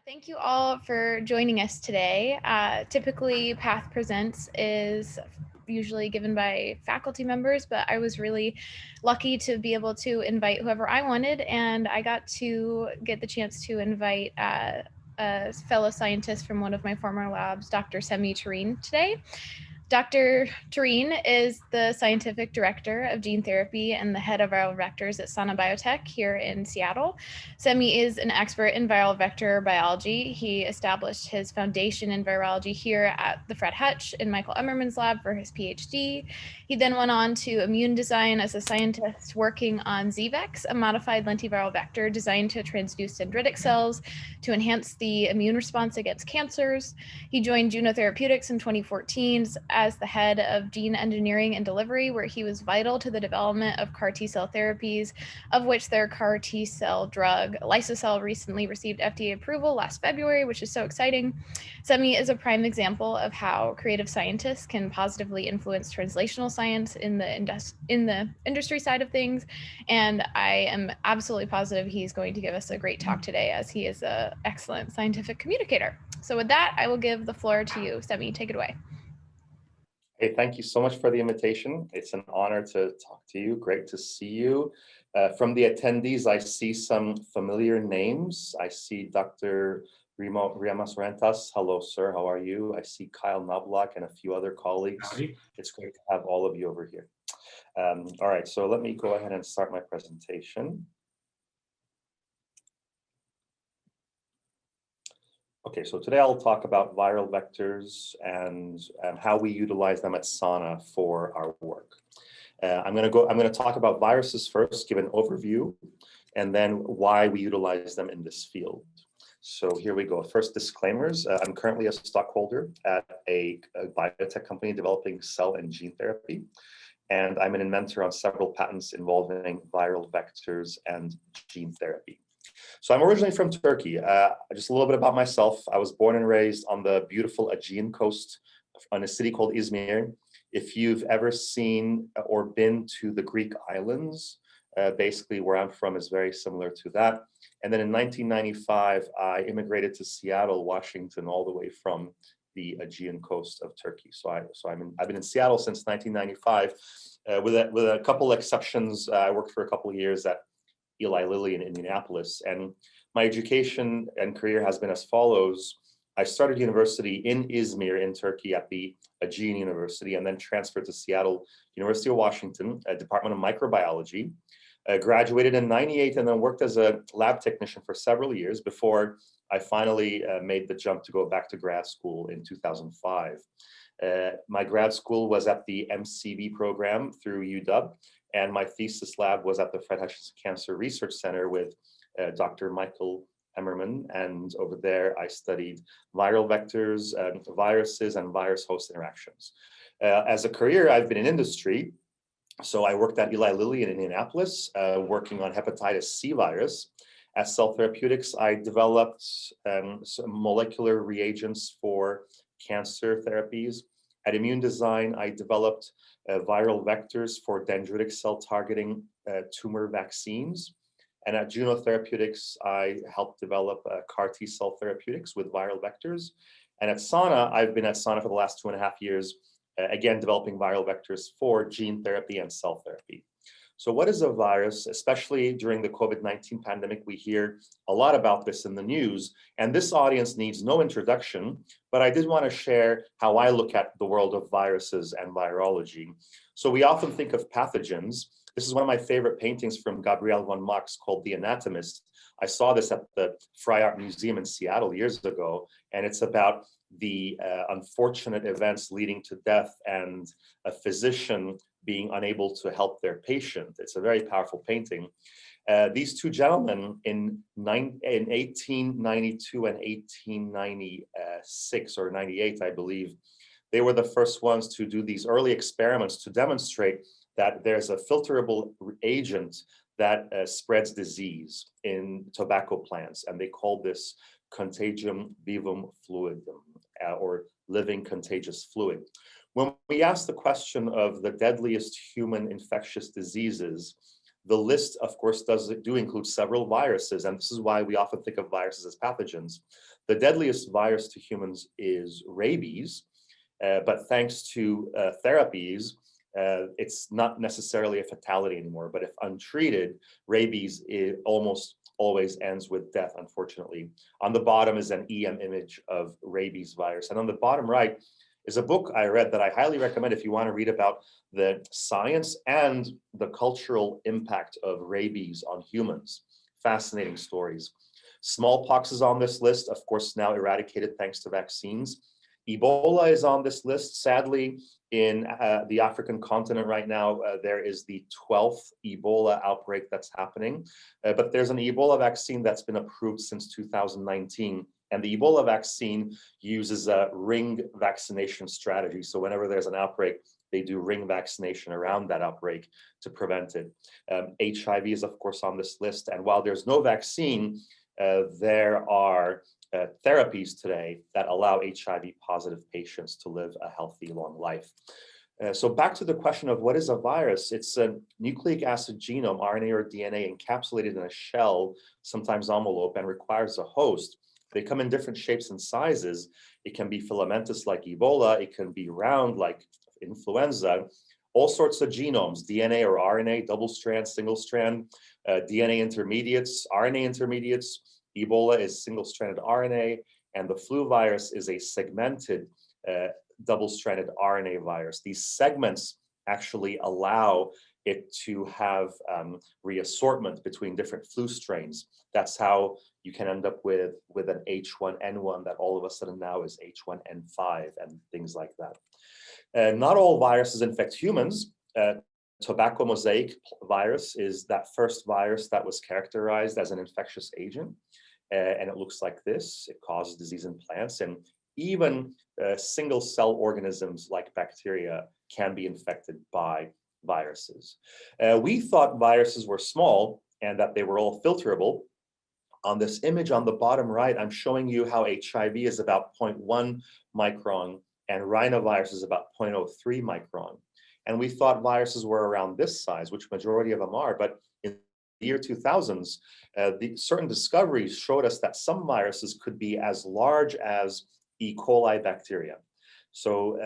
Thank you all for joining us today. Typically, Path Presents is usually given by faculty members, but I was really lucky to be able to invite whoever I wanted, and I got to get the chance to invite a fellow scientist from one of my former labs, Dr. Semih Tareen, today. Dr. Tareen is the scientific director of gene therapy and the head of viral vectors at Sana Biotech here in Seattle. Semih is an expert in viral vector biology. He established his foundation in virology here at the Fred Hutch in Michael Emmerman's lab for his PhD. He then went on to immune design as a scientist working on ZVEX, a modified lentiviral vector designed to transduce dendritic cells to enhance the immune response against cancers. He joined Juno Therapeutics in 2014 as the head of gene engineering and delivery, where he was vital to the development of CAR T-cell therapies, of which their CAR T-cell drug, Lysocell, recently received FDA approval last February, which is so exciting. Semih is a prime example of how creative scientists can positively influence translational science in the industry side of things, and I am absolutely positive he's going to give us a great talk today, as he is an excellent scientific communicator. So with that, I will give the floor to you. Semih, take it away. Hey, thank you so much for the invitation. It's an honor to talk to you. Great to see you. From the attendees, I see some familiar names. I see Dr. Riamas Rentas. Hello, sir. How are you? I see Kyle Knobloch and a few other colleagues. Howdy. It's great to have all of you over here. All right, so let me go ahead and start my presentation. Okay, so today I'll talk about viral vectors and how we utilize them at Sana for our work. I'm going to talk about viruses first, give an overview, and then why we utilize them in this field. So here we go. First, disclaimers. I'm currently a stockholder at a biotech company developing cell and gene therapy, and I'm an inventor on several patents involving viral vectors and gene therapy. So I'm originally from Turkey. Just a little bit about myself. I was born and raised on the beautiful Aegean coast in a city called Izmir. If you've ever seen or been to the Greek islands, basically where I'm from is very similar to that. And then in 1995, I immigrated to Seattle, Washington, all the way from the Aegean coast of Turkey. So I've been in Seattle since 1995, with a couple exceptions. I worked for a couple of years at Eli Lilly in Indianapolis, and my education and career has been as follows. I started university in Izmir in Turkey at the Aegean University, and then transferred to Seattle University of Washington, Department of Microbiology. Graduated in '98 and then worked as a lab technician for several years before I finally made the jump to go back to grad school in 2005. My grad school was at the MCV program through UW, and my thesis lab was at the Fred Hutch Cancer Research Center with Dr. Michael Emmerman, and over there I studied viral vectors, viruses, and virus-host interactions. As a career, I've been in industry, so I worked at Eli Lilly in Indianapolis, working on hepatitis C virus. At Cell Therapeutics, I developed some molecular reagents for cancer therapies. At Immune Design, I developed viral vectors for dendritic cell targeting tumor vaccines. And at Juno Therapeutics, I helped develop CAR T-cell therapeutics with viral vectors. And at Sana, I've been at Sana for the last 2.5 years, again, developing viral vectors for gene therapy and cell therapy. So what is a virus? Especially during the COVID-19 pandemic, we hear a lot about this in the news, and this audience needs no introduction, but I did want to share how I look at the world of viruses and virology. So we often think of pathogens. This is one of my favorite paintings from Gabriel von Max called The Anatomist. I saw this at the Fry Art Museum in Seattle years ago, and it's about the unfortunate events leading to death and a physician being unable to help their patient. It's a very powerful painting. These two gentlemen in 1892 and 1896 or 98, I believe, they were the first ones to do these early experiments to demonstrate that there's a filterable agent that spreads disease in tobacco plants, and they called this contagium vivum fluidum, or living contagious fluid. When we ask the question of the deadliest human infectious diseases, The list, of course, do include several viruses, and this is why we often think of viruses as pathogens. The deadliest virus to humans is rabies, but thanks to therapies, it's not necessarily a fatality anymore. But if untreated, rabies almost always ends with death, unfortunately. On the bottom is an EM image of rabies virus. And on the bottom right is a book I read that I highly recommend if you want to read about the science and the cultural impact of rabies on humans. Fascinating stories. Smallpox is on this list, of course, now eradicated thanks to vaccines. Ebola is on this list. Sadly, in the African continent right now, there is the 12th Ebola outbreak that's happening. But there's an Ebola vaccine that's been approved since 2019. And the Ebola vaccine uses a ring vaccination strategy. So whenever there's an outbreak, they do ring vaccination around that outbreak to prevent it. HIV is, of course, on this list. And while there's no vaccine, there are therapies today that allow HIV-positive patients to live a healthy, long life. So back to the question of what is a virus? It's a nucleic acid genome, RNA or DNA, encapsulated in a shell, sometimes envelope, and requires a host. They come in different shapes and sizes. It can be filamentous like Ebola. It can be round like influenza. All sorts of genomes, DNA or RNA, double strand, single strand, DNA intermediates, RNA intermediates. Ebola is single-stranded RNA, and the flu virus is a segmented double-stranded RNA virus. These segments actually allow it to have reassortment between different flu strains. That's how you can end up with an H1N1 that all of a sudden now is H1N5 and things like that. Not all viruses infect humans. Tobacco mosaic virus is that first virus that was characterized as an infectious agent. And it looks like this. It causes disease in plants, and even single cell organisms like bacteria can be infected by viruses. We thought viruses were small and that they were all filterable. On this image on the bottom right, I'm showing you how HIV is about 0.1 micron and rhinovirus is about 0.03 micron. And we thought viruses were around this size, which majority of them are, but in the year 2000s, certain discoveries showed us that some viruses could be as large as E. coli bacteria. So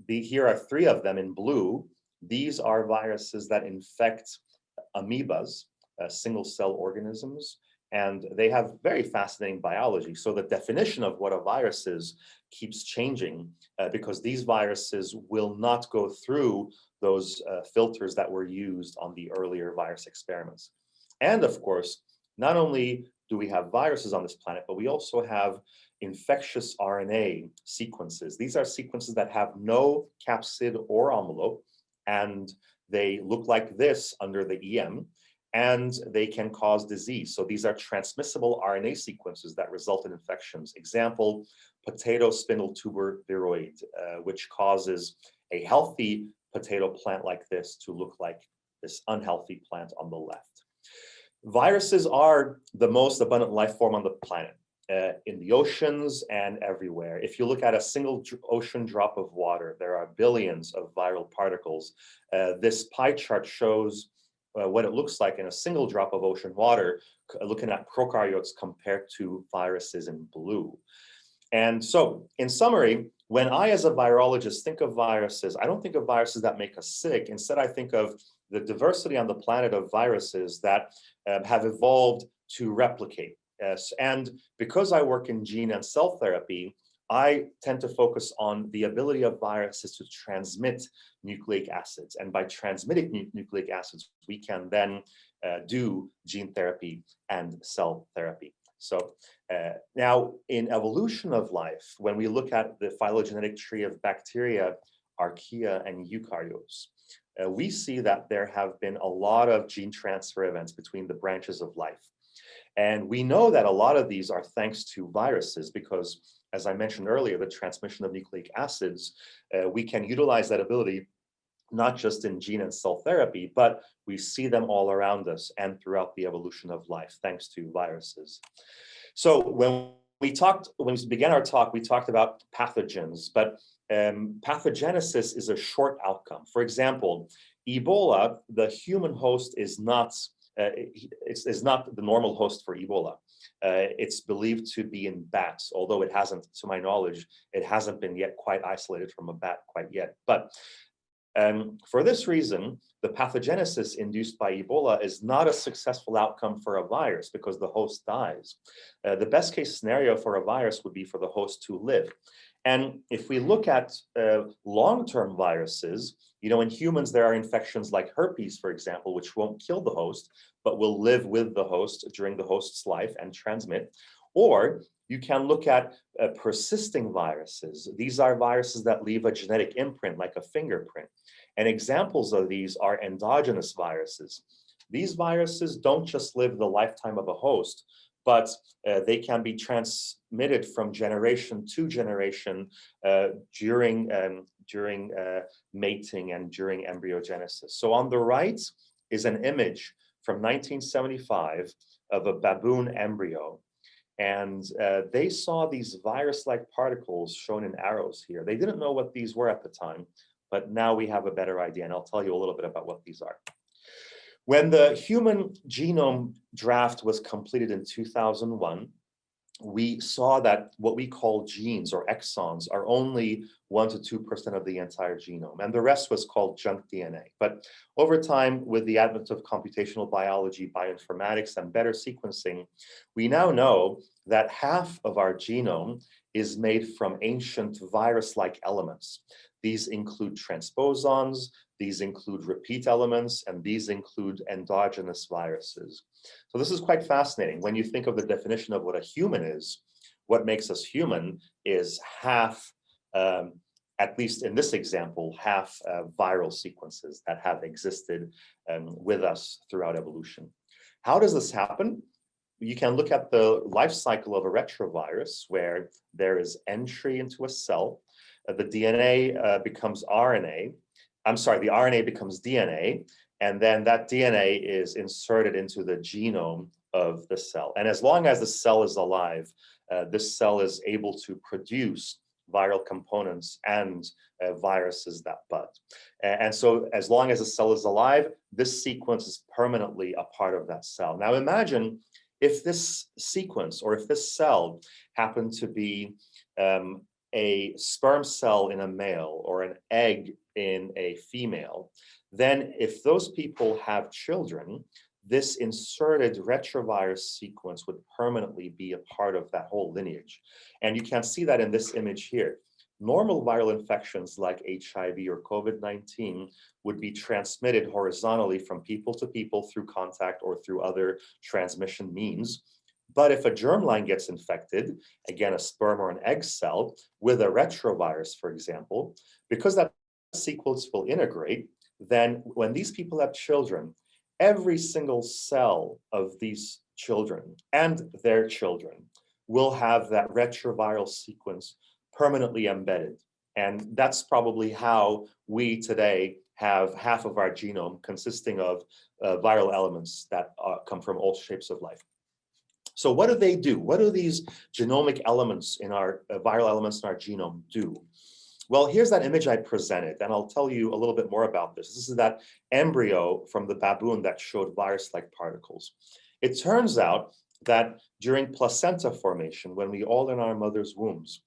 here are 3 of them in blue. These are viruses that infect amoebas, single cell organisms, and they have very fascinating biology. So the definition of what a virus is keeps changing because these viruses will not go through those filters that were used on the earlier virus experiments. And of course, not only do we have viruses on this planet, but we also have infectious RNA sequences. These are sequences that have no capsid or envelope, and they look like this under the EM, and they can cause disease. So these are transmissible RNA sequences that result in infections. Example, potato spindle tuber viroid, which causes a healthy potato plant like this to look like this unhealthy plant on the left. Viruses are the most abundant life form on the planet, in the oceans and everywhere. If you look at a single ocean drop of water, there are billions of viral particles. This pie chart shows what it looks like in a single drop of ocean water, looking at prokaryotes compared to viruses in blue. And so, in summary, when I, as a virologist, think of viruses, I don't think of viruses that make us sick. Instead, I think of the diversity on the planet of viruses that have evolved to replicate. And because I work in gene and cell therapy, I tend to focus on the ability of viruses to transmit nucleic acids. And by transmitting nucleic acids, we can then do gene therapy and cell therapy. So now in evolution of life, when we look at the phylogenetic tree of bacteria, archaea, and eukaryotes, we see that there have been a lot of gene transfer events between the branches of life. And we know that a lot of these are thanks to viruses because, as I mentioned earlier, the transmission of nucleic acids, we can utilize that ability not just in gene and cell therapy, but we see them all around us and throughout the evolution of life, thanks to viruses. So when we began our talk, we talked about pathogens, but pathogenesis is a short outcome. For example, Ebola, the human host is not it's not the normal host for Ebola. It's believed to be in bats, although it hasn't, to my knowledge, it hasn't been yet quite isolated from a bat quite yet. But for this reason, the pathogenesis induced by Ebola is not a successful outcome for a virus because the host dies. The best case scenario for a virus would be for the host to live. And if we look at long-term viruses, in humans, there are infections like herpes, for example, which won't kill the host, but will live with the host during the host's life and transmit. Or you can look at persisting viruses. These are viruses that leave a genetic imprint, like a fingerprint. And examples of these are endogenous viruses. These viruses don't just live the lifetime of a host, but they can be transmitted from generation to generation during mating and during embryogenesis. So on the right is an image from 1975 of a baboon embryo. And they saw these virus-like particles shown in arrows here. They didn't know what these were at the time, but now we have a better idea, and I'll tell you a little bit about what these are. When the human genome draft was completed in 2001, we saw that what we call genes or exons are only 1% to 2% of the entire genome, and the rest was called junk DNA. But over time, with the advent of computational biology, bioinformatics, and better sequencing, we now know that half of our genome is made from ancient virus-like elements. These include transposons, these include repeat elements, and these include endogenous viruses. So this is quite fascinating. When you think of the definition of what a human is, what makes us human is half, at least in this example, half viral sequences that have existed with us throughout evolution. How does this happen? You can look at the life cycle of a retrovirus where there is entry into a cell. The DNA becomes RNA. I'm sorry, the RNA becomes DNA, and then that DNA is inserted into the genome of the cell. And as long as the cell is alive, this cell is able to produce viral components and viruses that bud. And so as long as the cell is alive, this sequence is permanently a part of that cell. Now imagine if this sequence or if this cell happened to be a sperm cell in a male or an egg in a female, then if those people have children, this inserted retrovirus sequence would permanently be a part of that whole lineage. And you can see that in this image here. Normal viral infections like HIV or COVID-19 would be transmitted horizontally from people to people through contact or through other transmission means. But if a germline gets infected, again, a sperm or an egg cell with a retrovirus, for example, because that sequence will integrate, then when these people have children, every single cell of these children and their children will have that retroviral sequence permanently embedded. And that's probably how we today have half of our genome consisting of viral elements that come from all shapes of life. So what do they do? What do these genomic elements in our viral elements in our genome do? Well, here's that image I presented, and I'll tell you a little bit more about this. This is that embryo from the baboon that showed virus-like particles. It turns out that during placenta formation, when we all in our mother's wombs,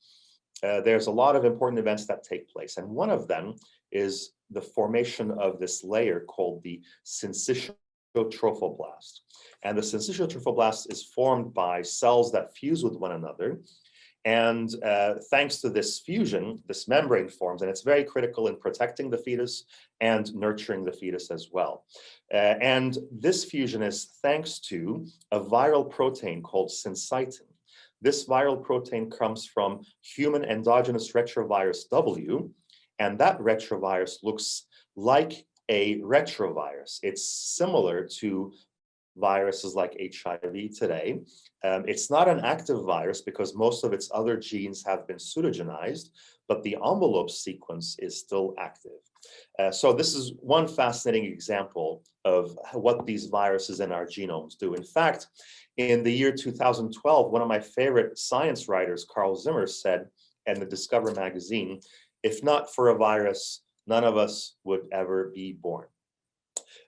there's a lot of important events that take place. And one of them is the formation of this layer called the syncytial trophoblast. And the syncytial trophoblast is formed by cells that fuse with one another. And thanks to this fusion, this membrane forms, and it's very critical in protecting the fetus and nurturing the fetus as well. And this fusion is thanks to a viral protein called syncytin. This viral protein comes from human endogenous retrovirus W, and that retrovirus looks like a retrovirus. It's similar to viruses like HIV today. It's not an active virus because most of its other genes have been pseudogenized, but the envelope sequence is still active. So this is one fascinating example of what these viruses in our genomes do. In fact, in the year 2012, one of my favorite science writers, Carl Zimmer, said in the Discover magazine, "If not for a virus, none of us would ever be born."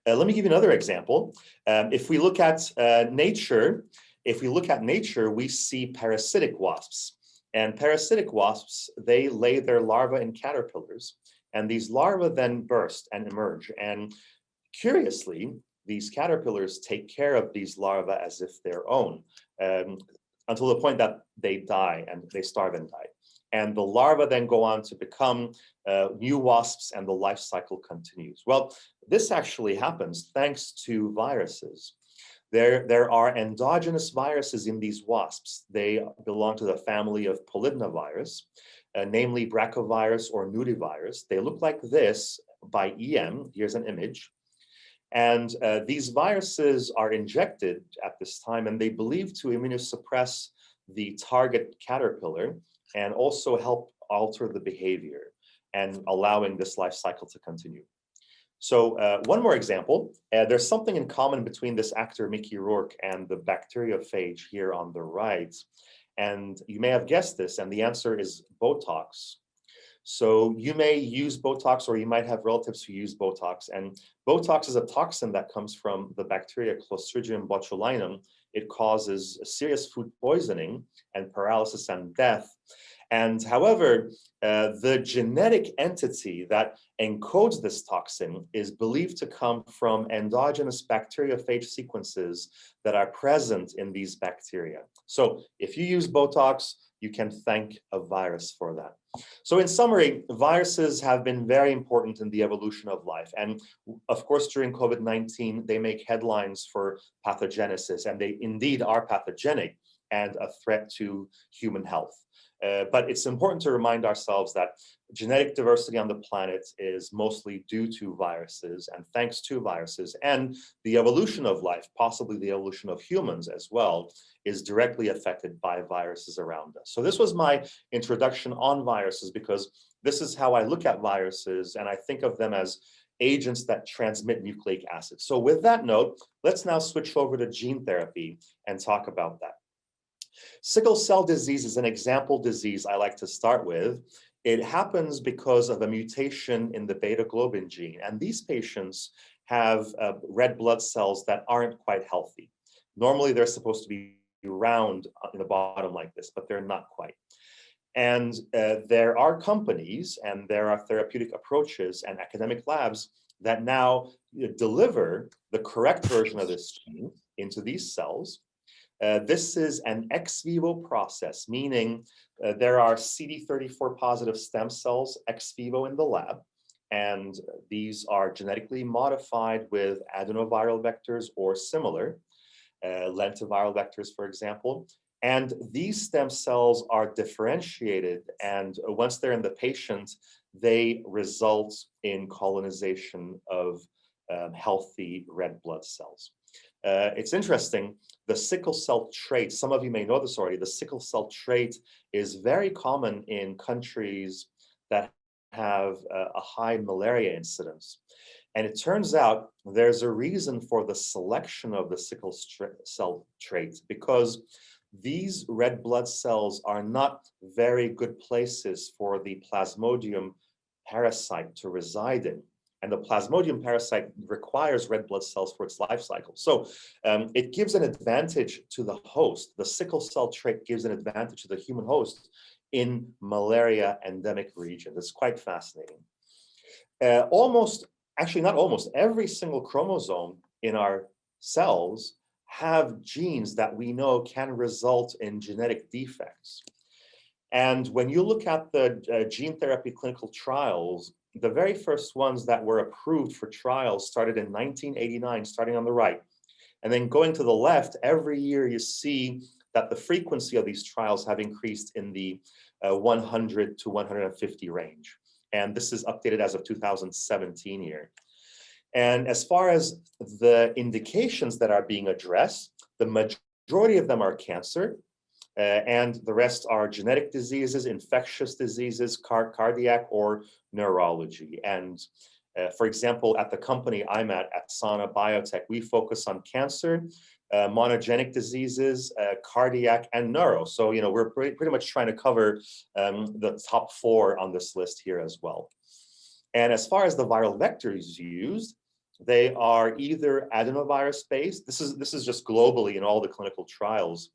Let me give you another example. If we look at nature, we see parasitic wasps. And parasitic wasps, they lay their larvae in caterpillars, and these larvae then burst and emerge. And curiously, these caterpillars take care of these larvae as if their own, until the point that they die and they starve and die. And the larvae then go on to become new wasps, and the life cycle continues. Well, this actually happens thanks to viruses. There are endogenous viruses in these wasps. They belong to the family of polydnavirus, namely Brachyvirus or nudibvirus. They look like this by EM. Here's an image. And these viruses are injected at this time, and they believe to immunosuppress the target caterpillar and also help alter the behavior and allowing this life cycle to continue. So one more example, there's something in common between this actor Mickey Rourke and the bacteriophage here on the right. And you may have guessed this, and the answer is Botox. So you may use Botox, or you might have relatives who use Botox. And Botox is a toxin that comes from the bacteria Clostridium botulinum. It causes serious food poisoning and paralysis and death. And however, the genetic entity that encodes this toxin is believed to come from endogenous bacteriophage sequences that are present in these bacteria. So if you use Botox, you can thank a virus for that. So in summary, viruses have been very important in the evolution of life. And of course, during COVID-19, they make headlines for pathogenesis, and they indeed are pathogenic and a threat to human health. But it's important to remind ourselves that genetic diversity on the planet is mostly due to viruses, and thanks to viruses, and the evolution of life, possibly the evolution of humans as well, is directly affected by viruses around us. So this was my introduction on viruses, because this is how I look at viruses, and I think of them as agents that transmit nucleic acids. So with that note, let's now switch over to gene therapy and talk about that. Sickle cell disease is an example disease I like to start with. It happens because of a mutation in the beta globin gene, and these patients have red blood cells that aren't quite healthy. Normally, they're supposed to be round in the bottom like this, but they're not quite. And there are companies and there are therapeutic approaches and academic labs that now deliver the correct version of this gene into these cells. This is an ex-vivo process, meaning there are CD34 positive stem cells ex-vivo in the lab, and these are genetically modified with adenoviral vectors or similar, lentiviral vectors, for example. And these stem cells are differentiated, and once they're in the patient, they result in colonization of healthy red blood cells. It's interesting, the sickle cell trait, some of you may know this already, the sickle cell trait is very common in countries that have a high malaria incidence. And it turns out there's a reason for the selection of the sickle cell trait, because these red blood cells are not very good places for the Plasmodium parasite to reside in. And the Plasmodium parasite requires red blood cells for its life cycle. So it gives an advantage to the host. The sickle cell trait gives an advantage to the human host in malaria endemic regions. It's quite fascinating. Every single chromosome in our cells have genes that we know can result in genetic defects. And when you look at the gene therapy clinical trials, the very first ones that were approved for trials started in 1989, starting on the right. And then going to the left, every year you see that the frequency of these trials have increased in the 100 to 150 range. And this is updated as of 2017 here. And as far as the indications that are being addressed, the majority of them are cancer, and the rest are genetic diseases, infectious diseases, cardiac, or neurology. And for example, at the company I'm at Sana Biotech, we focus on cancer, monogenic diseases, cardiac, and neuro. So, we're pretty much trying to cover the top 4 on this list here as well. And as far as the viral vectors used, They are either adenovirus-based, this is just globally in all the clinical trials,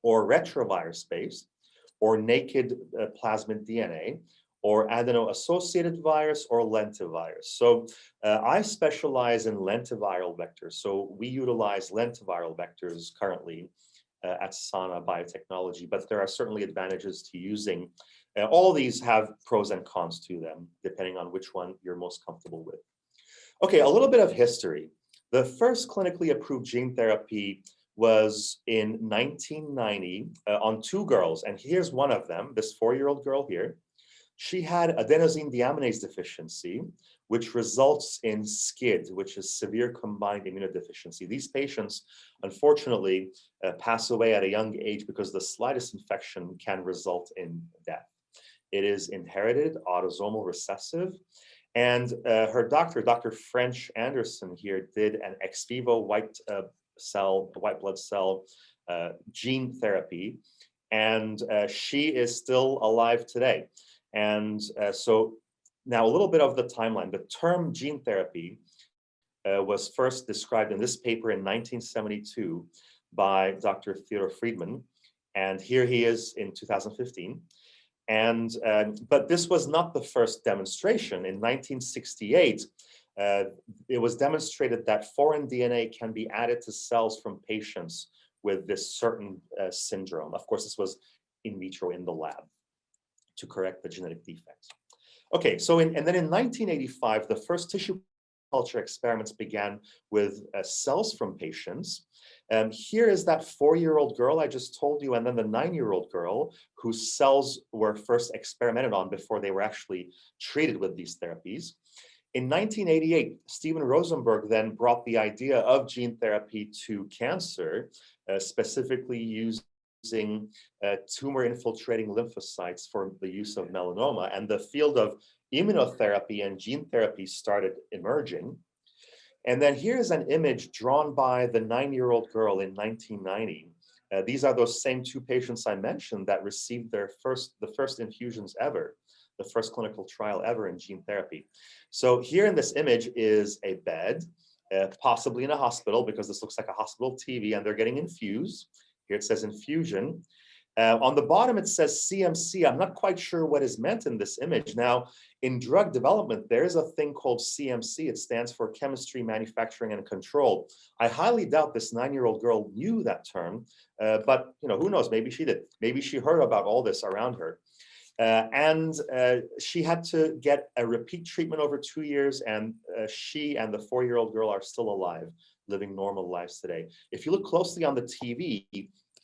or retrovirus-based, or naked plasmid DNA, or adeno-associated virus, or lentivirus. So I specialize in lentiviral vectors. So we utilize lentiviral vectors currently at Sana Biotechnology, but there are certainly advantages to using. All these have pros and cons to them, depending on which one you're most comfortable with. Okay, a little bit of history. The first clinically approved gene therapy was in 1990 on 2 girls, and here's one of them, this 4-year-old girl here. She had adenosine deaminase deficiency, which results in SCID, which is severe combined immunodeficiency. These patients, unfortunately, pass away at a young age because the slightest infection can result in death. It is inherited, autosomal recessive, and her doctor, Dr. French Anderson here, did an ex-vivo white blood cell gene therapy, and she is still alive today. And so now a little bit of the timeline. The term gene therapy was first described in this paper in 1972 by Dr. Theodor Friedman, and here he is in 2015. And but this was not the first demonstration. In 1968, it was demonstrated that foreign DNA can be added to cells from patients with this certain syndrome. Of course, this was in vitro in the lab to correct the genetic defects. Okay, so and then in 1985, the first tissue culture experiments began with cells from patients. Here is that 4-year-old girl I just told you, and then the 9-year-old girl whose cells were first experimented on before they were actually treated with these therapies. In 1988, Steven Rosenberg then brought the idea of gene therapy to cancer, specifically using tumor-infiltrating lymphocytes for the use of melanoma, and the field of immunotherapy and gene therapy started emerging. And then here's an image drawn by the 9-year-old girl in 1990. These are those same 2 patients I mentioned that received the first infusions ever, the first clinical trial ever in gene therapy. So here in this image is a bed, possibly in a hospital, because this looks like a hospital TV, and they're getting infused. Here it says infusion. On the bottom, it says CMC. I'm not quite sure what is meant in this image. Now, in drug development, there is a thing called CMC. It stands for chemistry, manufacturing, and control. I highly doubt this 9-year-old girl knew that term, but who knows? Maybe she did. Maybe she heard about all this around her. And she had to get a repeat treatment over 2 years, and she and the 4-year-old girl are still alive, living normal lives today. If you look closely on the TV,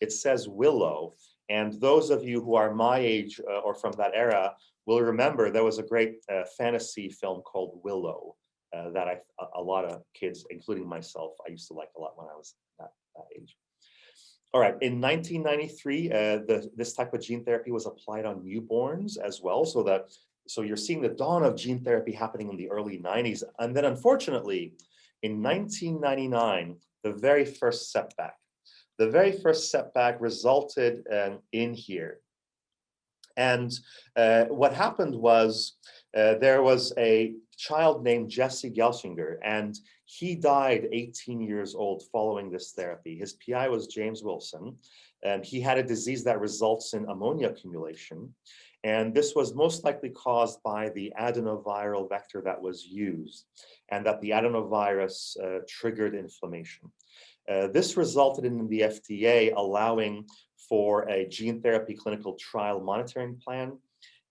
it says Willow. And those of you who are my age or from that era will remember there was a great fantasy film called Willow that a lot of kids, including myself, I used to like a lot when I was that age. All right, in 1993, this type of gene therapy was applied on newborns as well, so you're seeing the dawn of gene therapy happening in the early 90s. And then unfortunately, in 1999, the very first setback. The very first setback resulted in here. And what happened was there was a child named Jesse Gelsinger, and he died 18 years old following this therapy. His PI was James Wilson, and he had a disease that results in ammonia accumulation. And this was most likely caused by the adenoviral vector that was used, and that the adenovirus triggered inflammation. This resulted in the FDA allowing for a gene therapy clinical trial monitoring plan,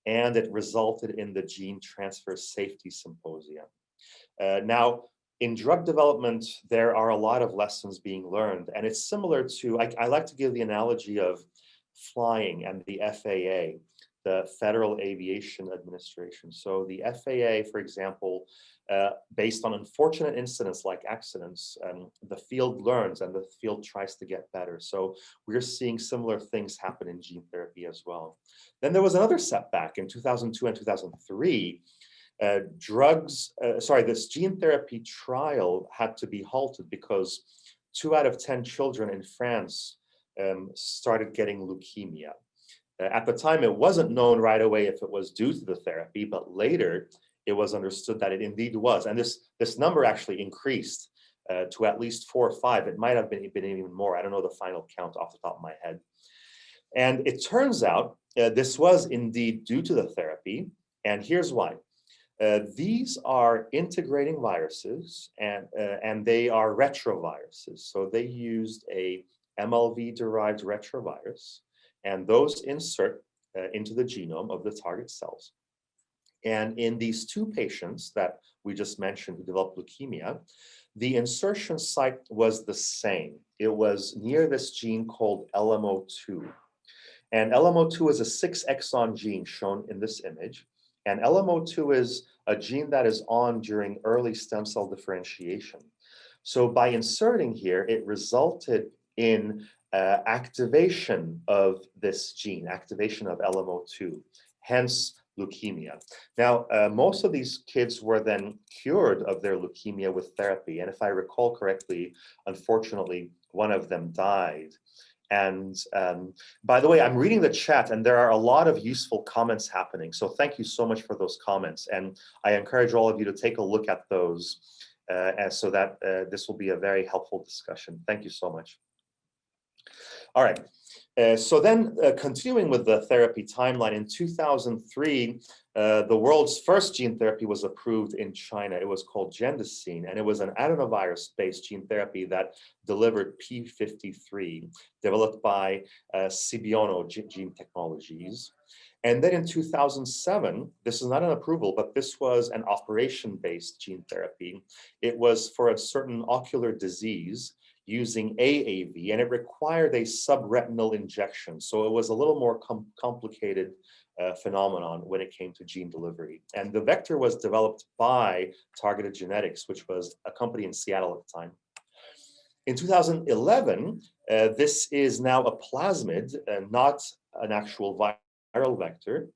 and it resulted in the Gene Transfer Safety Symposium. Now, in drug development, there are a lot of lessons being learned, and it's similar to, I like to give the analogy of flying and the FAA, the Federal Aviation Administration. So the FAA, for example, based on unfortunate incidents like accidents, the field learns and the field tries to get better. So we're seeing similar things happen in gene therapy as well. Then there was another setback in 2002 and 2003. This gene therapy trial had to be halted because 2 out of 10 children in France started getting leukemia. At the time, it wasn't known right away if it was due to the therapy, but later it was understood that it indeed was. And this number actually increased to at least 4 or 5. It might have been even more. I don't know the final count off the top of my head. And it turns out this was indeed due to the therapy. And here's why. These are integrating viruses, and they are retroviruses. So they used a MLV-derived retrovirus, and those insert into the genome of the target cells. And in these 2 patients that we just mentioned who developed leukemia, the insertion site was the same. It was near this gene called LMO2. And LMO2 is a 6-exon gene shown in this image. And LMO2 is a gene that is on during early stem cell differentiation. So by inserting here, it resulted in activation of this gene, activation of LMO2, hence leukemia. Now, most of these kids were then cured of their leukemia with therapy. And if I recall correctly, unfortunately, one of them died. And by the way, I'm reading the chat and there are a lot of useful comments happening. So thank you so much for those comments. And I encourage all of you to take a look at those so that this will be a very helpful discussion. Thank you so much. All right. So then continuing with the therapy timeline, in 2003, the world's first gene therapy was approved in China. It was called Gendicine, and it was an adenovirus-based gene therapy that delivered P53, developed by Sibiono Gene Technologies. And then in 2007, this is not an approval, but this was an operation-based gene therapy. It was for a certain ocular disease using AAV, and it required a subretinal injection. So it was a little more complicated phenomenon when it came to gene delivery. And the vector was developed by Targeted Genetics, which was a company in Seattle at the time. In 2011, this is now a plasmid, not an actual viral vector.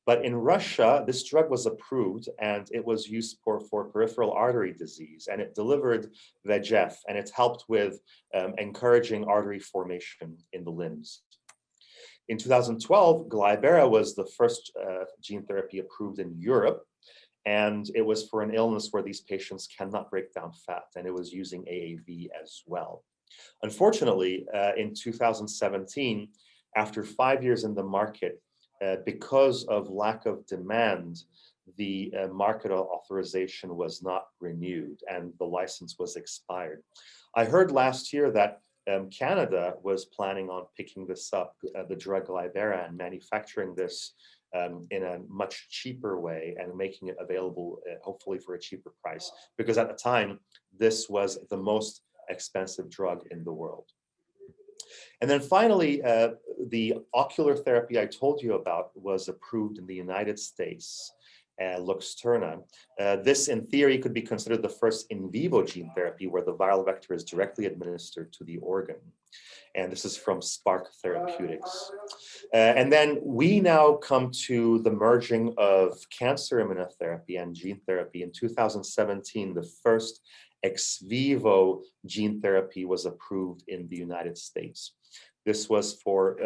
But in Russia, this drug was approved and it was used for peripheral artery disease, and it delivered VEGF, and it helped with encouraging artery formation in the limbs. In 2012, Glybera was the first gene therapy approved in Europe, and it was for an illness where these patients cannot break down fat, and it was using AAV as well. Unfortunately, in 2017, after 5 years in the market, because of lack of demand, the market authorization was not renewed and the license was expired. I heard last year that Canada was planning on picking this up, the drug Glybera, and manufacturing this in a much cheaper way and making it available, hopefully for a cheaper price, because at the time, this was the most expensive drug in the world. And then finally, the ocular therapy I told you about was approved in the United States, Luxturna. This, in theory, could be considered the first in vivo gene therapy where the viral vector is directly administered to the organ. And this is from Spark Therapeutics. And then we now come to the merging of cancer immunotherapy and gene therapy. In 2017, the first Ex-Vivo gene therapy was approved in the United States. This was for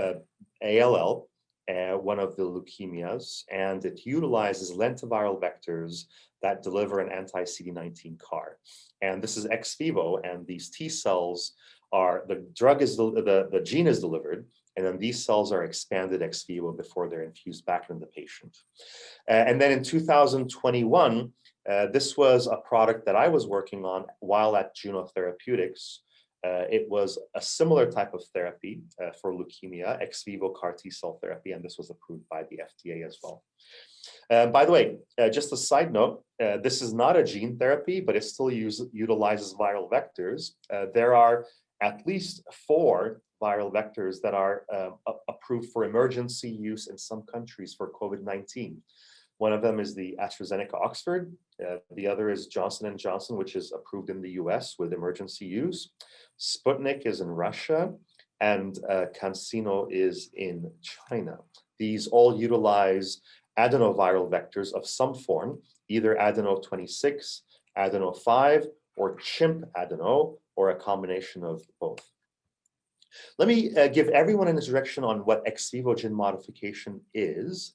ALL, one of the leukemias, and it utilizes lentiviral vectors that deliver an anti-CD19 CAR. And this is Ex-Vivo, and these T cells are, the gene is delivered, and then these cells are expanded Ex-Vivo before they're infused back into the patient. And then in 2021, this was a product that I was working on while at Juno Therapeutics. It was a similar type of therapy for leukemia, Ex-Vivo CAR T cell therapy, and this was approved by the FDA as well. By the way, just a side note, this is not a gene therapy, but it still utilizes viral vectors. There are at least 4 viral vectors that are approved for emergency use in some countries for COVID-19. One of them is the AstraZeneca Oxford. The other is Johnson & Johnson, which is approved in the US with emergency use. Sputnik is in Russia, and CanSino is in China. These all utilize adenoviral vectors of some form, either adeno26, adeno5, or chimp adeno, or a combination of both. Let me give everyone an introduction on what ex vivo gene modification is.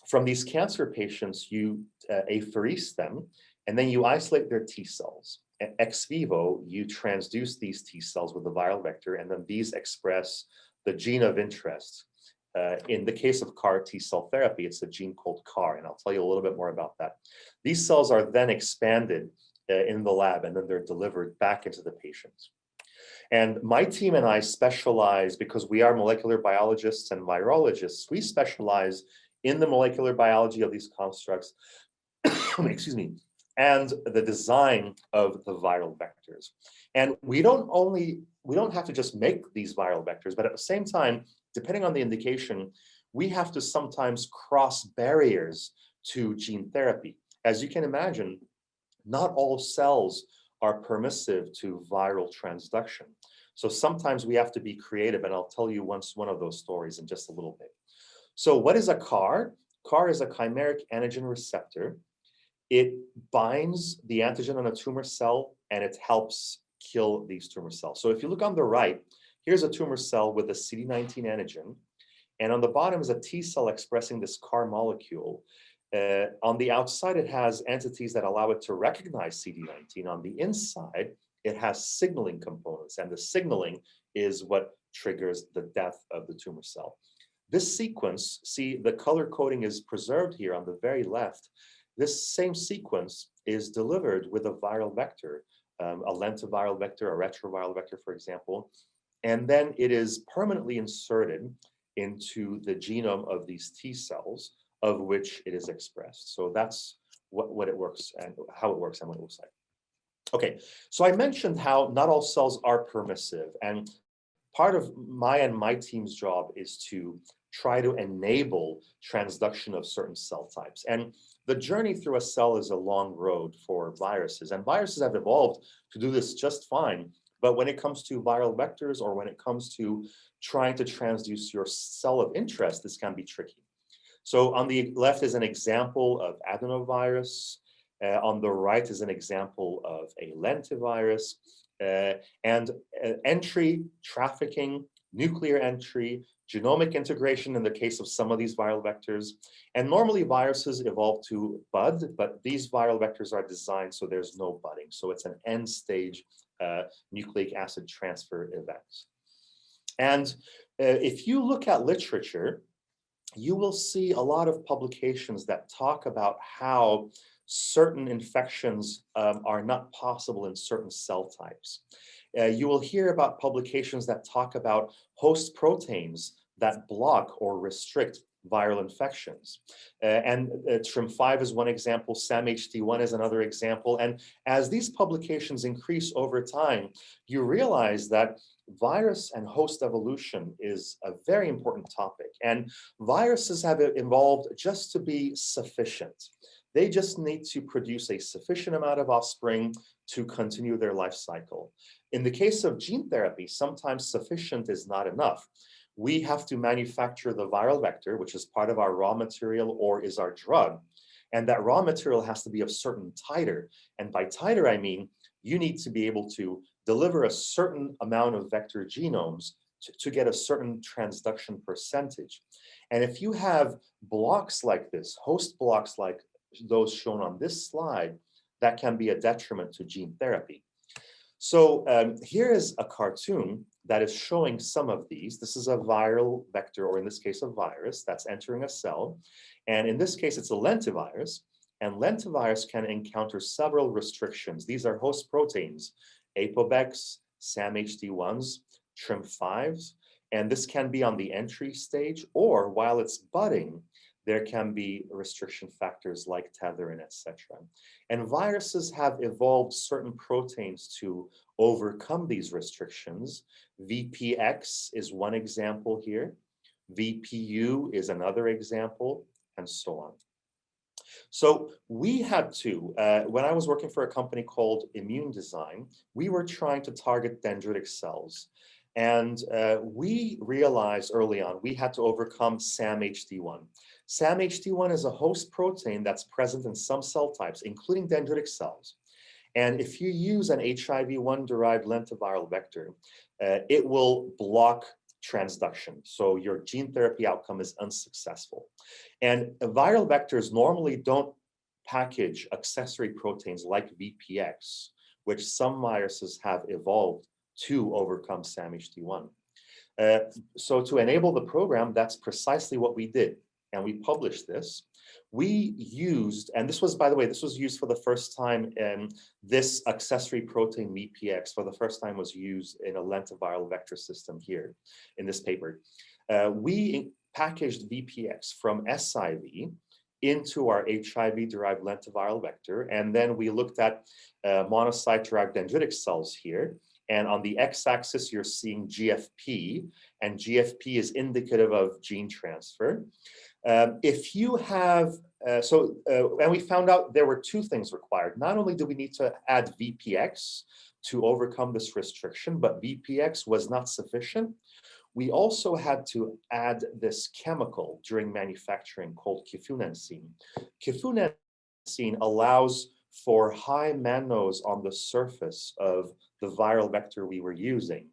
from these cancer patients, you apherese them, and then you isolate their T cells. Ex vivo, you transduce these T cells with the viral vector, and then these express the gene of interest. In the case of CAR T cell therapy, it's a gene called CAR, and I'll tell you a little bit more about that. These cells are then expanded in the lab, and then they're delivered back into the patient. And my team and I specialize, because we are molecular biologists and virologists, we specialize in the molecular biology of these constructs, excuse me, and the design of the viral vectors. And we don't have to just make these viral vectors, but at the same time, depending on the indication, we have to sometimes cross barriers to gene therapy. As you can imagine, not all cells are permissive to viral transduction. So sometimes we have to be creative, and I'll tell you one of those stories in just a little bit. So what is a CAR? CAR is a chimeric antigen receptor. It binds the antigen on a tumor cell, and it helps kill these tumor cells. So if you look on the right, here's a tumor cell with a CD19 antigen, and on the bottom is a T cell expressing this CAR molecule. On the outside, it has entities that allow it to recognize CD19. On the inside, it has signaling components, and the signaling is what triggers the death of the tumor cell. This sequence, see, the color coding is preserved here on the very left. This same sequence is delivered with a viral vector, a lentiviral vector, a retroviral vector, for example, and then it is permanently inserted into the genome of these T cells, of which it is expressed. So that's what it works and how it works and what it looks like. Okay, so I mentioned how not all cells are permissive, and part of my team's job is to try to enable transduction of certain cell types. And the journey through a cell is a long road for viruses, and viruses have evolved to do this just fine. But when it comes to viral vectors, or when it comes to trying to transduce your cell of interest, this can be tricky. So on the left is an example of adenovirus. On the right is an example of a lentivirus. And entry, trafficking, nuclear entry, genomic integration in the case of some of these viral vectors. And normally viruses evolve to bud, but these viral vectors are designed so there's no budding. So it's an end stage nucleic acid transfer event. And if you look at literature, you will see a lot of publications that talk about how certain infections are not possible in certain cell types. You will hear about publications that talk about host proteins that block or restrict viral infections. And TRIM5 is one example, SAMHD1 is another example. And as these publications increase over time, you realize that virus and host evolution is a very important topic. And viruses have evolved just to be sufficient. They just need to produce a sufficient amount of offspring to continue their life cycle. In the case of gene therapy, sometimes sufficient is not enough. We have to manufacture the viral vector, which is part of our raw material or is our drug. And that raw material has to be of certain titer. And by titer, I mean, you need to be able to deliver a certain amount of vector genomes to get a certain transduction percentage. And if you have blocks like this, host blocks like those shown on this slide, that can be a detriment to gene therapy. So here is a cartoon that is showing some of these. This is a viral vector, or in this case, a virus that's entering a cell. And in this case, it's a lentivirus. And lentivirus can encounter several restrictions. These are host proteins, ApoBecs, SAMHD1s, TRIM5s. And this can be on the entry stage, or while it's budding, there can be restriction factors like tetherin, etc. And viruses have evolved certain proteins to overcome these restrictions. VPX is one example here. VPU is another example, and so on. So we had to, when I was working for a company called Immune Design, we were trying to target dendritic cells. And we realized early on we had to overcome SAMHD1. SAMHD1 is a host protein that's present in some cell types, including dendritic cells. And if you use an HIV-1 derived lentiviral vector, it will block transduction. So your gene therapy outcome is unsuccessful. And viral vectors normally don't package accessory proteins like VPX, which some viruses have evolved to overcome SAMHD1. So to enable the program, that's precisely what we did. And we published this. We used, and this was, by the way, this was used for the first time in this accessory protein VPX for the first time was used in a lentiviral vector system here in this paper. We packaged VPX from SIV into our HIV-derived lentiviral vector, and then we looked at monocyte-derived dendritic cells here. And on the x-axis, you're seeing GFP, and GFP is indicative of gene transfer. If you have, and we found out there were two things required. Not only do we need to add VPX to overcome this restriction, but VPX was not sufficient. We also had to add this chemical during manufacturing called kifune. Kifune allows for high mannose on the surface of the viral vector we were using.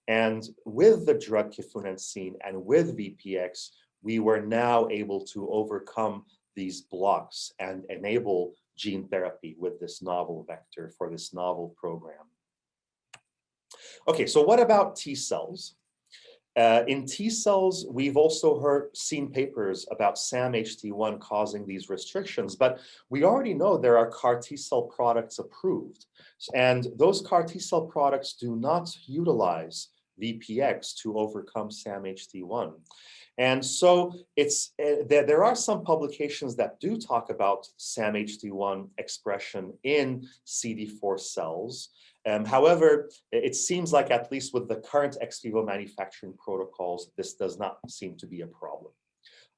And with the drug kifune and with VPX, we were now able to overcome these blocks and enable gene therapy with this novel vector for this novel program. Okay, so what about T cells? In T cells, we've also seen papers about SAMHD1 causing these restrictions, but we already know there are CAR T cell products approved. And those CAR T cell products do not utilize VPX to overcome SAMHD1. And so there are some publications that do talk about SAMHD1 expression in CD4 cells. However, it seems like at least with the current ex-vivo manufacturing protocols, this does not seem to be a problem.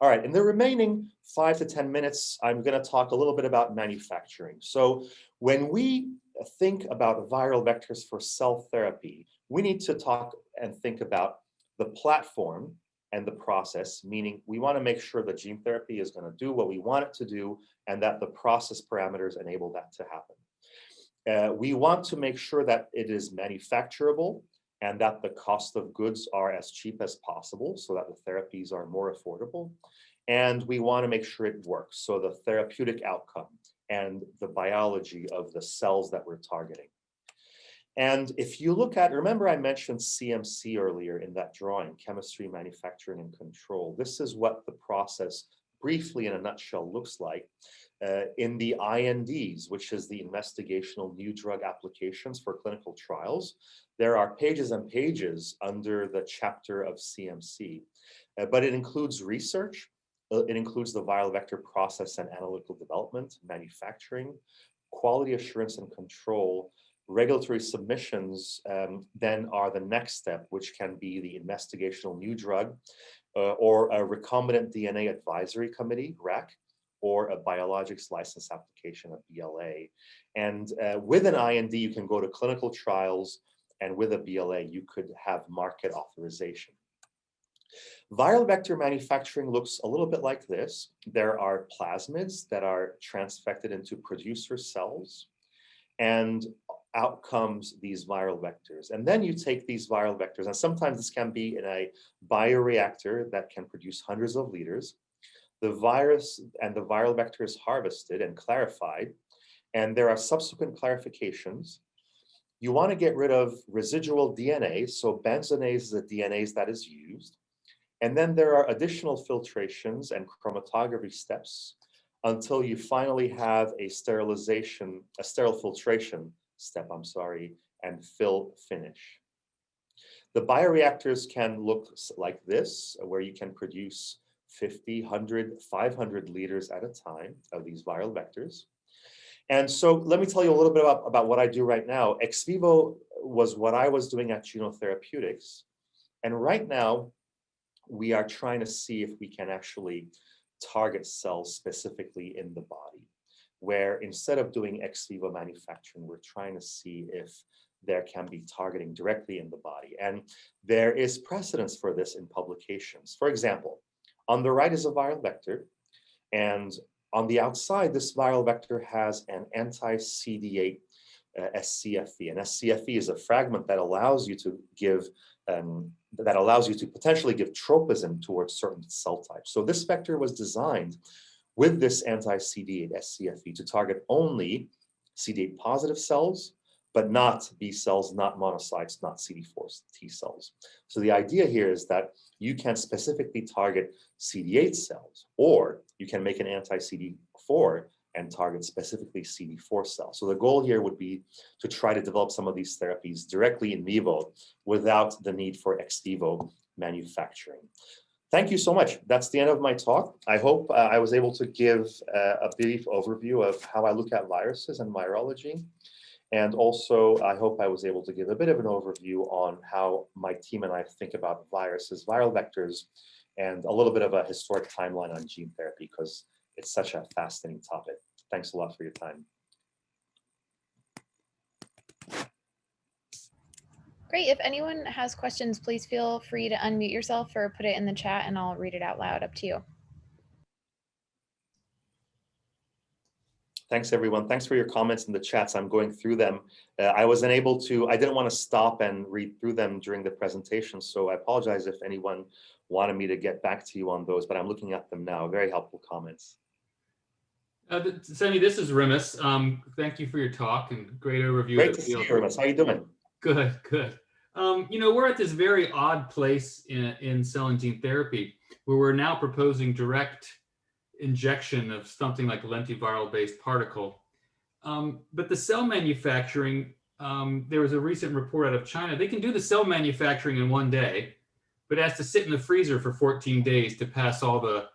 All right, in the remaining 5 to 10 minutes, I'm going to talk a little bit about manufacturing. So when we think about viral vectors for cell therapy, we need to talk and think about the platform and the process, meaning we want to make sure that gene therapy is going to do what we want it to do and that the process parameters enable that to happen. We want to make sure that it is manufacturable and that the cost of goods are as cheap as possible so that the therapies are more affordable. And we want to make sure it works, so the therapeutic outcome and the biology of the cells that we're targeting. And if you look at, remember I mentioned CMC earlier in that drawing, chemistry, manufacturing, and control. This is what the process briefly in a nutshell looks like. In the INDs, which is the investigational new drug applications for clinical trials, there are pages and pages under the chapter of CMC, but it includes research, it includes the viral vector process and analytical development, manufacturing, quality assurance and control. Regulatory submissions then are the next step, which can be the investigational new drug or a recombinant DNA advisory committee, RAC, or a biologics license application, a BLA. And with an IND, you can go to clinical trials, and with a BLA, you could have market authorization. Viral vector manufacturing looks a little bit like this. There are plasmids that are transfected into producer cells, and out comes these viral vectors. And then you take these viral vectors, and sometimes this can be in a bioreactor that can produce hundreds of liters. The virus and the viral vector is harvested and clarified, and there are subsequent clarifications. You want to get rid of residual DNA, so benzonase is the DNA that is used. And then there are additional filtrations and chromatography steps until you finally have a sterile filtration step, and fill finish. The bioreactors can look like this, where you can produce 50, 100, 500 liters at a time of these viral vectors. And so let me tell you a little bit about what I do right now. Ex-Vivo was what I was doing at Genotherapeutics. And right now, we are trying to see if we can actually target cells specifically in the body, where instead of doing ex-vivo manufacturing, we're trying to see if there can be targeting directly in the body. And there is precedence for this in publications. For example, on the right is a viral vector, and on the outside, this viral vector has an anti-CD8 scFv. And scFv is a fragment that allows you to give that allows you to potentially give tropism towards certain cell types. So this vector was designed with this anti-CD8 scFv to target only CD8 positive cells, but not B cells, not monocytes, not CD4 T cells. So the idea here is that you can specifically target CD8 cells, or you can make an anti-CD4 and target specifically CD4 cells. So the goal here would be to try to develop some of these therapies directly in vivo without the need for ex vivo manufacturing. Thank you so much. That's the end of my talk. I hope I was able to give a brief overview of how I look at viruses and virology. And also, I hope I was able to give a bit of an overview on how my team and I think about viruses, viral vectors, and a little bit of a historic timeline on gene therapy, because it's such a fascinating topic. Thanks a lot for your time. Great. If anyone has questions, please feel free to unmute yourself or put it in the chat and I'll read it out loud. Up to you. Thanks, everyone. Thanks for your comments in the chats. I'm going through them. I didn't want to stop and read through them during the presentation, so I apologize if anyone wanted me to get back to you on those, but I'm looking at them now. Very helpful comments. Semih, this is Remus. Thank you for your talk and great overview. Great to see you, Remus. How are you doing? Good, good. We're at this very odd place in cell and gene therapy where we're now proposing direct injection of something like a lentiviral-based particle. But the cell manufacturing, there was a recent report out of China. They can do the cell manufacturing in 1 day, but it has to sit in the freezer for 14 days to pass all the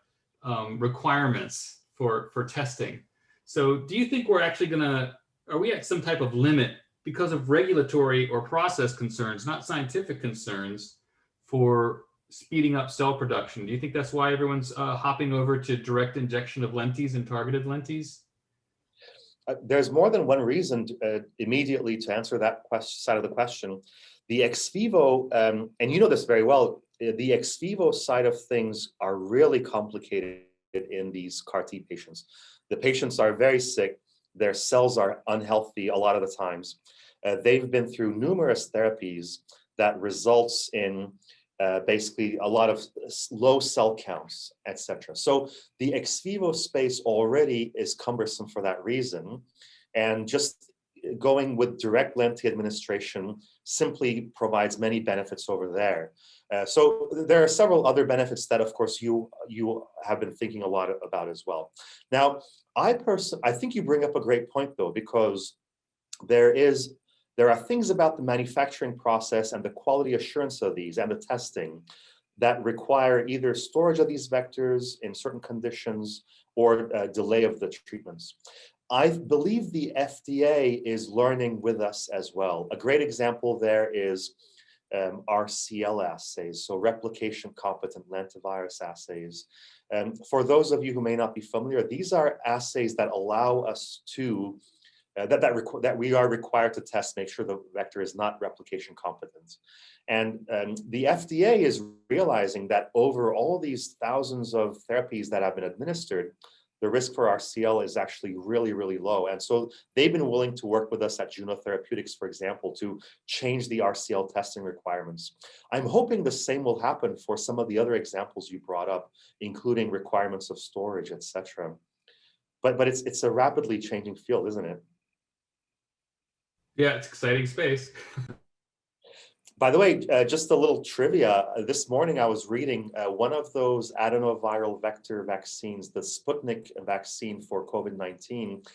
requirements for testing. So do you think we're actually are we at some type of limit because of regulatory or process concerns, not scientific concerns, for speeding up cell production? Do you think that's why everyone's hopping over to direct injection of lentis and targeted lentis? There's more than one reason immediately to answer that side of the question. The ex vivo, and you know this very well, the ex vivo side of things are really complicated in these CAR T patients. The patients are very sick. Their cells are unhealthy a lot of the times. They've been through numerous therapies that results in basically a lot of low cell counts, etc. So the ex vivo space already is cumbersome for that reason. And just going with direct lenti administration simply provides many benefits over there. So there are several other benefits that, of course, you have been thinking a lot about as well. Now, I think you bring up a great point, though, because there are things about the manufacturing process and the quality assurance of these and the testing that require either storage of these vectors in certain conditions or delay of the treatments. I believe the FDA is learning with us as well. A great example there is Rcl assays, so replication competent lentivirus assays. For those of you who may not be familiar, these are assays that allow us to that we are required to test, make sure the vector is not replication competent. And the FDA is realizing that over all these thousands of therapies that have been administered, the risk for RCL is actually really, really low. And so they've been willing to work with us at Juno Therapeutics, for example, to change the RCL testing requirements. I'm hoping the same will happen for some of the other examples you brought up, including requirements of storage, etc. But it's a rapidly changing field, isn't it? Yeah, it's exciting space. By the way, just a little trivia. This morning I was reading one of those adenoviral vector vaccines, the Sputnik vaccine for COVID-19.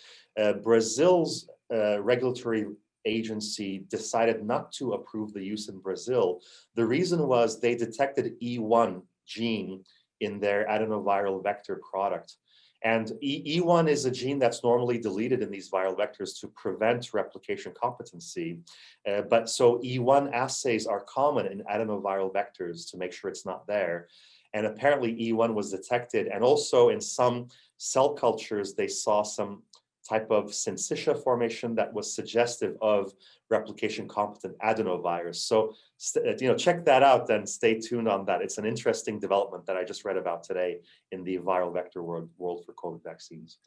Brazil's regulatory agency decided not to approve the use in Brazil. The reason was they detected E1 gene in their adenoviral vector product. And E1 is a gene that's normally deleted in these viral vectors to prevent replication competency. But so E1 assays are common in adenoviral vectors to make sure it's not there. And apparently E1 was detected. And also in some cell cultures, they saw some type of syncytia formation that was suggestive of replication competent adenovirus. So, check that out and stay tuned on that. It's an interesting development that I just read about today in the viral vector world for COVID vaccines.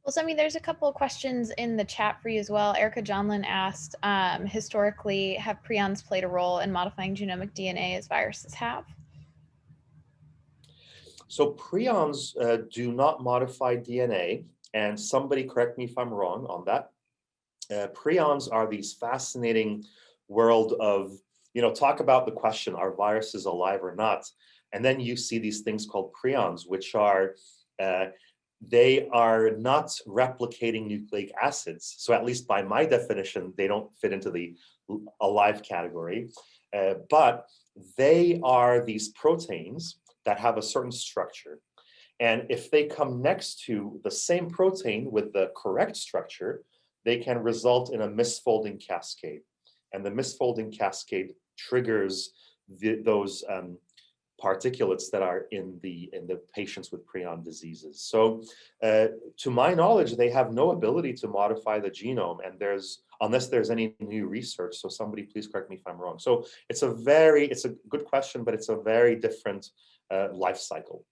Well, Semih, there's a couple of questions in the chat for you as well. Erica Johnlin asked, historically, have prions played a role in modifying genomic DNA as viruses have? So prions do not modify DNA, and somebody correct me if I'm wrong on that. Prions are these fascinating world of, talk about the question, are viruses alive or not? And then you see these things called prions, which are, they are not replicating nucleic acids. So at least by my definition, they don't fit into the alive category, but they are these proteins that have a certain structure. And if they come next to the same protein with the correct structure, they can result in a misfolding cascade. And the misfolding cascade triggers those particulates that are in the patients with prion diseases. So to my knowledge, they have no ability to modify the genome, and unless there's any new research. So somebody please correct me if I'm wrong. So it's a good question, but it's a very different life cycle.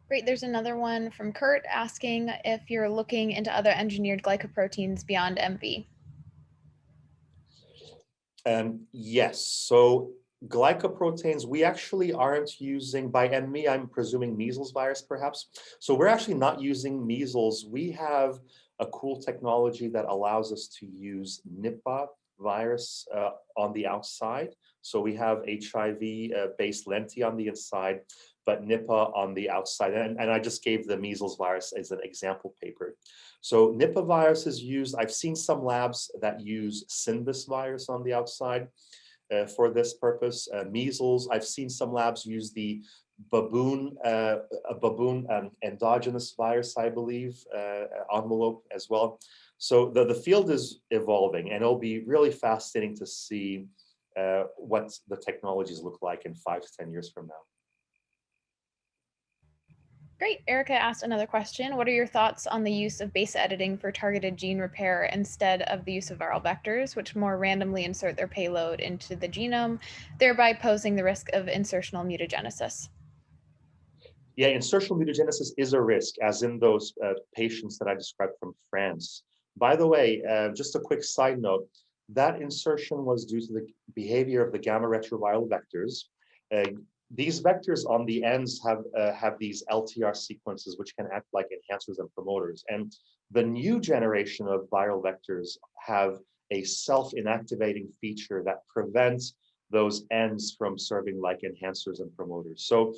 Great. There's another one from Kurt asking if you're looking into other engineered glycoproteins beyond MV. Yes. So glycoproteins, we actually aren't using, by ME, I'm presuming measles virus perhaps. So we're actually not using measles. We have a cool technology that allows us to use Nipah virus on the outside. So we have HIV-based lenti on the inside, but Nipah on the outside. And I just gave the measles virus as an example paper. So Nipah virus is used. I've seen some labs that use Synbis virus on the outside for this purpose. Measles, I've seen some labs use the baboon endogenous virus, I believe, envelope as well. So the field is evolving, and it'll be really fascinating to see what the technologies look like in 5 to 10 years from now. Great. Erica asked another question. What are your thoughts on the use of base editing for targeted gene repair instead of the use of viral vectors, which more randomly insert their payload into the genome, thereby posing the risk of insertional mutagenesis? Yeah, insertional mutagenesis is a risk, as in those patients that I described from France. By the way, just a quick side note, that insertion was due to the behavior of the gamma retroviral vectors. These vectors on the ends have these LTR sequences, which can act like enhancers and promoters. And the new generation of viral vectors have a self-inactivating feature that prevents those ends from serving like enhancers and promoters. So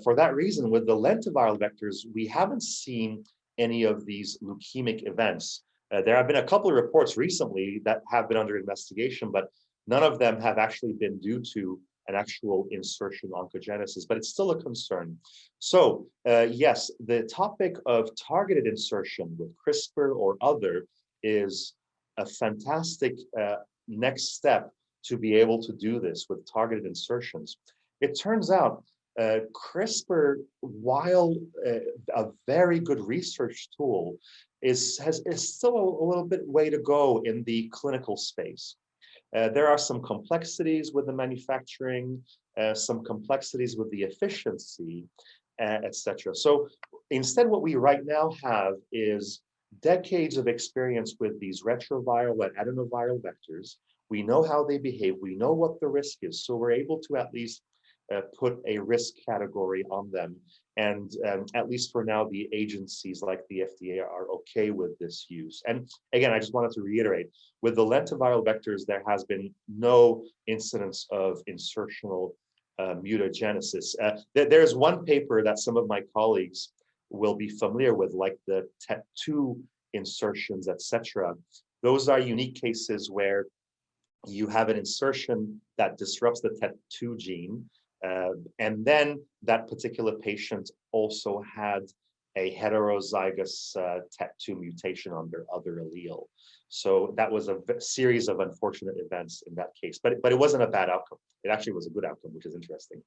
for that reason, with the lentiviral vectors, we haven't seen any of these leukemic events. There have been a couple of reports recently that have been under investigation, but none of them have actually been due to an actual insertion oncogenesis, but it's still a concern. So yes, the topic of targeted insertion with CRISPR or other is a fantastic next step to be able to do this with targeted insertions. It turns out CRISPR, while a very good research tool, is still a little bit way to go in the clinical space. There are some complexities with the manufacturing, some complexities with the efficiency, etc. So instead, what we right now have is decades of experience with these retroviral and adenoviral vectors. We know how they behave. We know what the risk is. So we're able to at least put a risk category on them. And at least for now, the agencies like the FDA are okay with this use. And again, I just wanted to reiterate, with the lentiviral vectors, there has been no incidence of insertional mutagenesis. There's one paper that some of my colleagues will be familiar with, like the TET2 insertions, etc. Those are unique cases where you have an insertion that disrupts the TET2 gene, and then that particular patient also had a heterozygous TET2 mutation on their other allele. So that was a series of unfortunate events in that case, but it wasn't a bad outcome. It actually was a good outcome, which is interesting.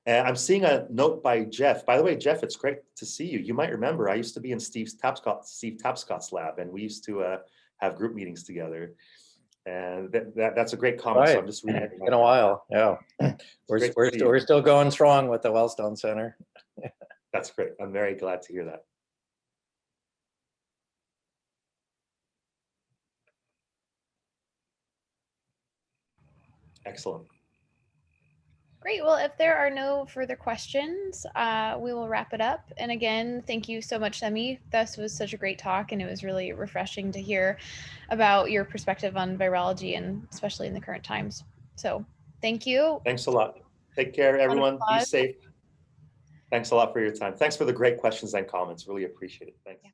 I'm seeing a note by Jeff. By the way, Jeff, it's great to see you. You might remember I used to be in Steve Tapscott's lab, and we used to have group meetings together. And that's a great comment. So Right. I'm just reading it. It's been a while. Yeah. great to see you. We're still going strong with the Wellstone Center. That's great. I'm very glad to hear that. Excellent. Great. Well, if there are no further questions, we will wrap it up. And again, thank you so much, Semih. This was such a great talk, and it was really refreshing to hear about your perspective on virology, and especially in the current times. So thank you. Thanks a lot. Take care, everyone. Be safe. Thanks a lot for your time. Thanks for the great questions and comments. Really appreciate it. Thanks. Yeah.